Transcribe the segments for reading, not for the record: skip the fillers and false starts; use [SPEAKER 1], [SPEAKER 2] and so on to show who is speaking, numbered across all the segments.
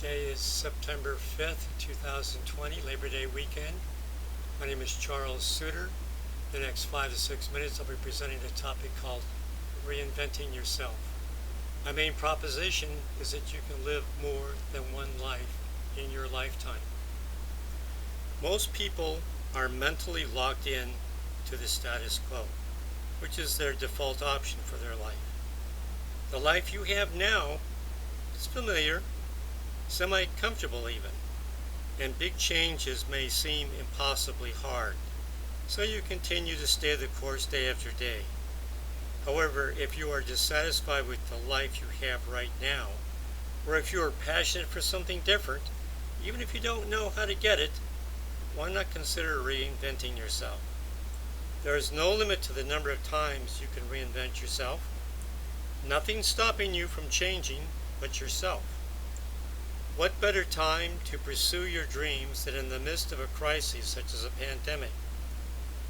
[SPEAKER 1] Today is September 5th, 2020, Labor Day weekend. My name is Charles Suter. The next 5 to 6 minutes I'll be presenting a topic called Reinventing Yourself. My main proposition is that you can live more than one life in your lifetime. Most people are mentally locked in to the status quo, which is their default option for their life. The life you have now is familiar, semi-comfortable even, and big changes may seem impossibly hard, so you continue to stay the course day after day. However, if you are dissatisfied with the life you have right now, or if you are passionate for something different, even if you don't know how to get it, why not consider reinventing yourself? There is no limit to the number of times you can reinvent yourself. Nothing's stopping you from changing but yourself. What better time to pursue your dreams than in the midst of a crisis such as a pandemic?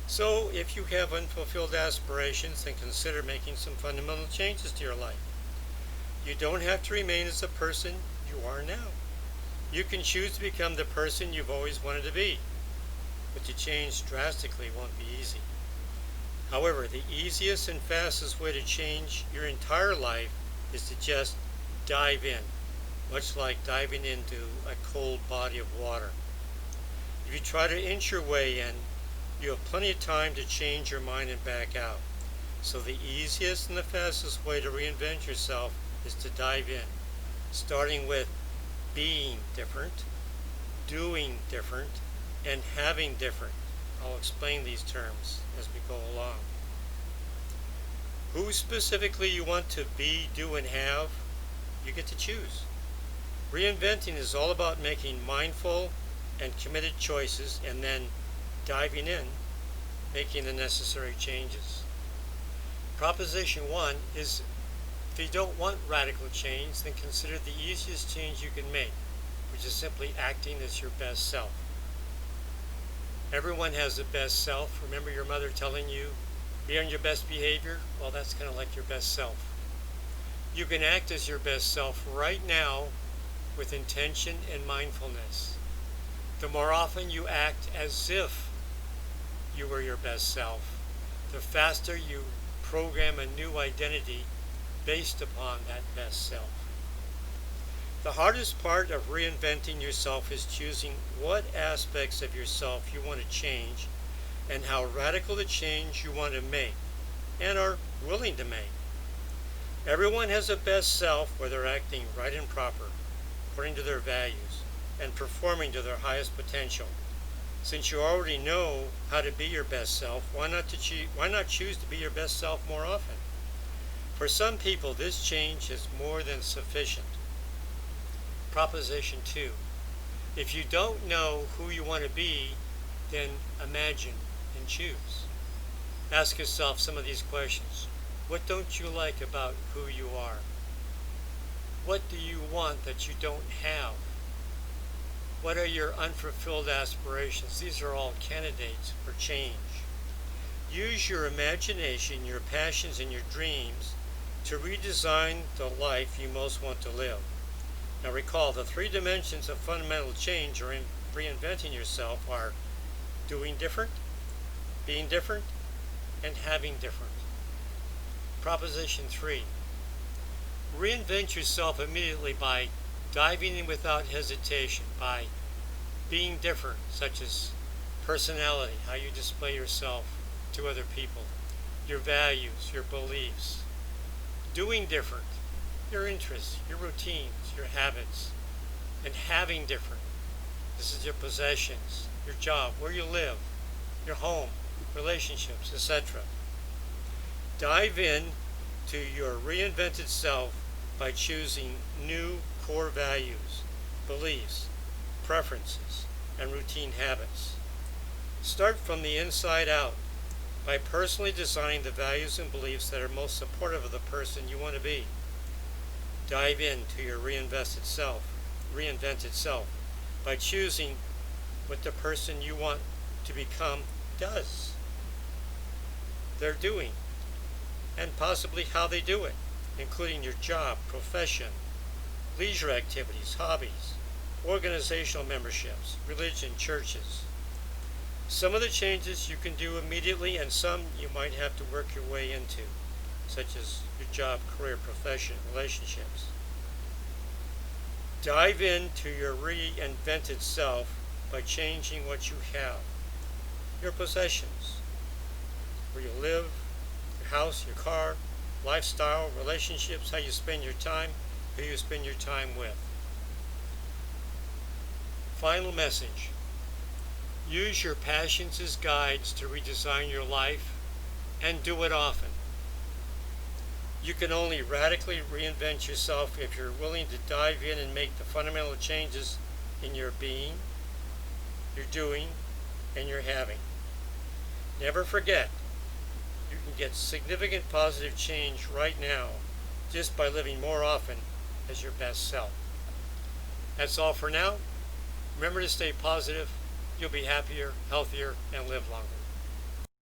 [SPEAKER 1] So, if you have unfulfilled aspirations, then consider making some fundamental changes to your life. You don't have to remain as the person you are now. You can choose to become the person you've always wanted to be, but to change drastically won't be easy. However, the easiest and fastest way to change your entire life is to just dive in, much like diving into a cold body of water. If you try to inch your way in, you have plenty of time to change your mind and back out. So the easiest and the fastest way to reinvent yourself is to dive in, starting with being different, doing different, and having different. I'll explain these terms as we go along. Who specifically you want to be, do, and have, you get to choose. Reinventing is all about making mindful and committed choices and then diving in, making the necessary changes. Proposition 1 is, if you don't want radical change, then consider the easiest change you can make, which is simply acting as your best self. Everyone has a best self. Remember your mother telling you, be on your best behavior? Well, that's kind of like your best self. You can act as your best self right now with intention and mindfulness. The more often you act as if you were your best self, the faster you program a new identity based upon that best self. The hardest part of reinventing yourself is choosing what aspects of yourself you want to change and how radical the change you want to make and are willing to make. Everyone has a best self where they're acting right and proper, according to their values, and performing to their highest potential. Since you already know how to be your best self, why not choose to be your best self more often? For some people, this change is more than sufficient. Proposition 2. If you don't know who you want to be, then imagine and choose. Ask yourself some of these questions. What don't you like about who you are? What do you want that you don't have? What are your unfulfilled aspirations? These are all candidates for change. Use your imagination, your passions, and your dreams to redesign the life you most want to live. Now recall, the 3 dimensions of fundamental change or in reinventing yourself are doing different, being different, and having different. Proposition 3. Reinvent yourself immediately by diving in without hesitation, by being different, such as personality, how you display yourself to other people, your values, your beliefs. Doing different, your interests, your routines, your habits, and having different. This is your possessions, your job, where you live, your home, relationships, etc. Dive in to your reinvented self by choosing new core values, beliefs, preferences, and routine habits. Start from the inside out by personally designing the values and beliefs that are most supportive of the person you want to be. Dive into your reinvented self by choosing what the person you want to become does. They're doing, and possibly how they do it, including your job, profession, leisure activities, hobbies, organizational memberships, religion, churches. Some of the changes you can do immediately and some you might have to work your way into, such as your job, career, profession, relationships. Dive into your reinvented self by changing what you have, your possessions, where you live, your house, your car, lifestyle, relationships, how you spend your time, who you spend your time with. Final message. Use your passions as guides to redesign your life and do it often. You can only radically reinvent yourself if you're willing to dive in and make the fundamental changes in your being, your doing, and your having. Never forget, you can get significant positive change right now just by living more often as your best self. That's all for now. Remember to stay positive. You'll be happier, healthier, and live longer.